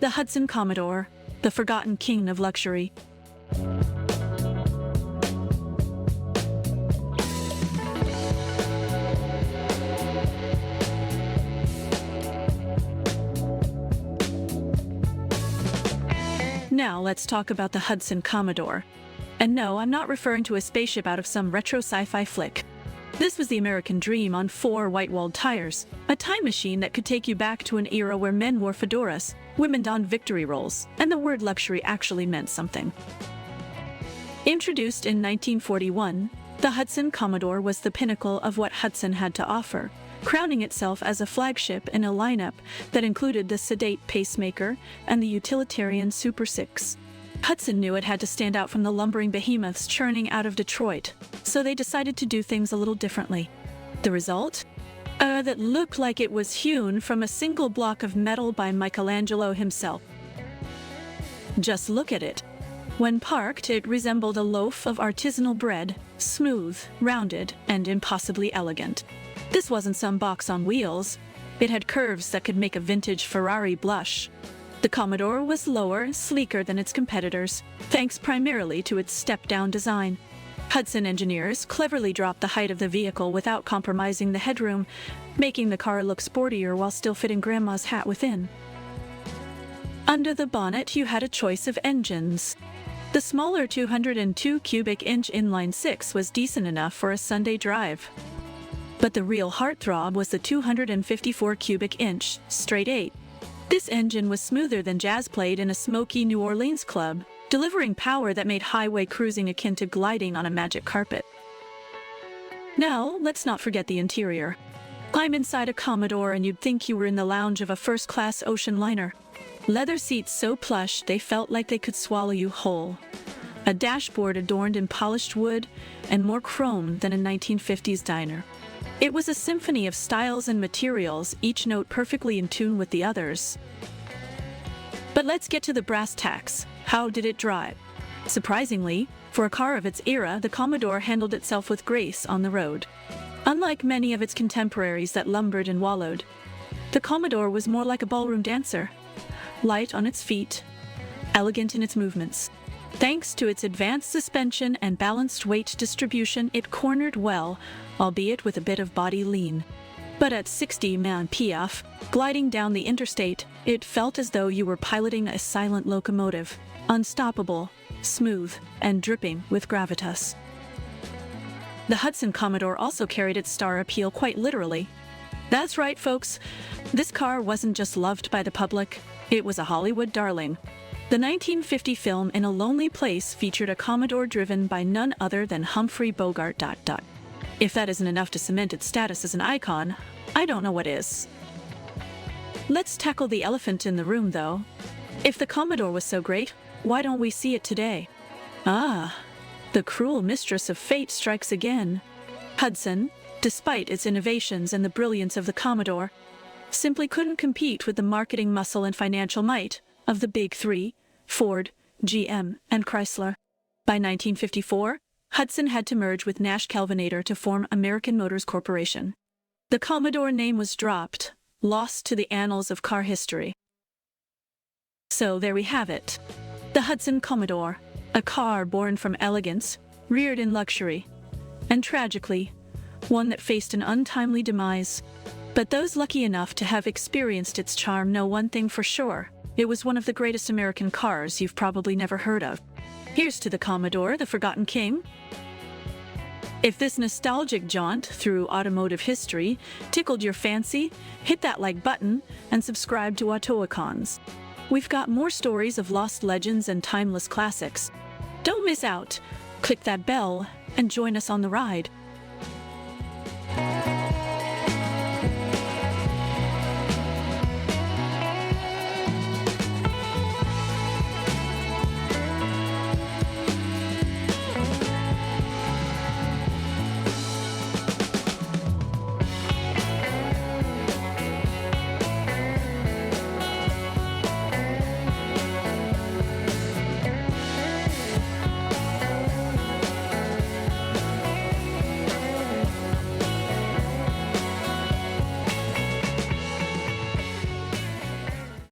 The Hudson Commodore, the forgotten king of luxury. Now let's talk about the Hudson Commodore. And no, I'm not referring to a spaceship out of some retro sci-fi flick. This was the American dream on 4 white-walled tires, a time machine that could take you back to an era where men wore fedoras, women donned victory rolls, and the word luxury actually meant something. Introduced in 1941, the Hudson Commodore was the pinnacle of what Hudson had to offer, crowning itself as a flagship in a lineup that included the sedate Pacemaker and the utilitarian Super 6. Hudson knew it had to stand out from the lumbering behemoths churning out of Detroit, so they decided to do things a little differently. The result? That looked like it was hewn from a single block of metal by Michelangelo himself. Just look at it. When parked, it resembled a loaf of artisanal bread, smooth, rounded, and impossibly elegant. This wasn't some box on wheels. It had curves that could make a vintage Ferrari blush. The Commodore was lower, sleeker than its competitors, thanks primarily to its step-down design. Hudson engineers cleverly dropped the height of the vehicle without compromising the headroom, making the car look sportier while still fitting Grandma's hat within. Under the bonnet, you had a choice of engines. The smaller 202 cubic inch inline-6 was decent enough for a Sunday drive. But the real heartthrob was the 254 cubic inch straight 8. This engine was smoother than jazz played in a smoky New Orleans club, delivering power that made highway cruising akin to gliding on a magic carpet. Now, let's not forget the interior. Climb inside a Commodore and you'd think you were in the lounge of a first-class oceanliner. Leather seats so plush they felt like they could swallow you whole. A dashboard adorned in polished wood and more chrome than a 1950s diner. It was a symphony of styles and materials, each note perfectly in tune with the others. But let's get to the brass tacks. How did it drive? Surprisingly, for a car of its era, the Commodore handled itself with grace on the road. Unlike many of its contemporaries that lumbered and wallowed, the Commodore was more like a ballroom dancer. Light on its feet, elegant in its movements. Thanks to its advanced suspension and balanced weight distribution, it cornered well, albeit with a bit of body lean. But at 60 mph, gliding down the interstate, it felt as though you were piloting a silent locomotive, unstoppable, smooth, and dripping with gravitas. The Hudson Commodore also carried its star appeal quite literally. That's right, folks. This car wasn't just loved by the public, it was a Hollywood darling. The 1950 film In a Lonely Place featured a Commodore driven by none other than Humphrey Bogart. If that isn't enough to cement its status as an icon, I don't know what is. Let's tackle the elephant in the room, though. If the Commodore was so great, why don't we see it today? The cruel mistress of fate strikes again. Hudson, despite its innovations and the brilliance of the Commodore, simply couldn't compete with the marketing muscle and financial might of the Big Three, Ford, GM, and Chrysler. By 1954, Hudson had to merge with Nash Kelvinator to form American Motors Corporation. The Commodore name was dropped, lost to the annals of car history. So there we have it. The Hudson Commodore, a car born from elegance, reared in luxury, and tragically, one that faced an untimely demise. But those lucky enough to have experienced its charm know one thing for sure. It was one of the greatest American cars you've probably never heard of. Here's to the Commodore, the forgotten king. If this nostalgic jaunt through automotive history tickled your fancy, hit that like button and subscribe to Autoicons. We've got more stories of lost legends and timeless classics. Don't miss out. Click that bell and join us on the ride.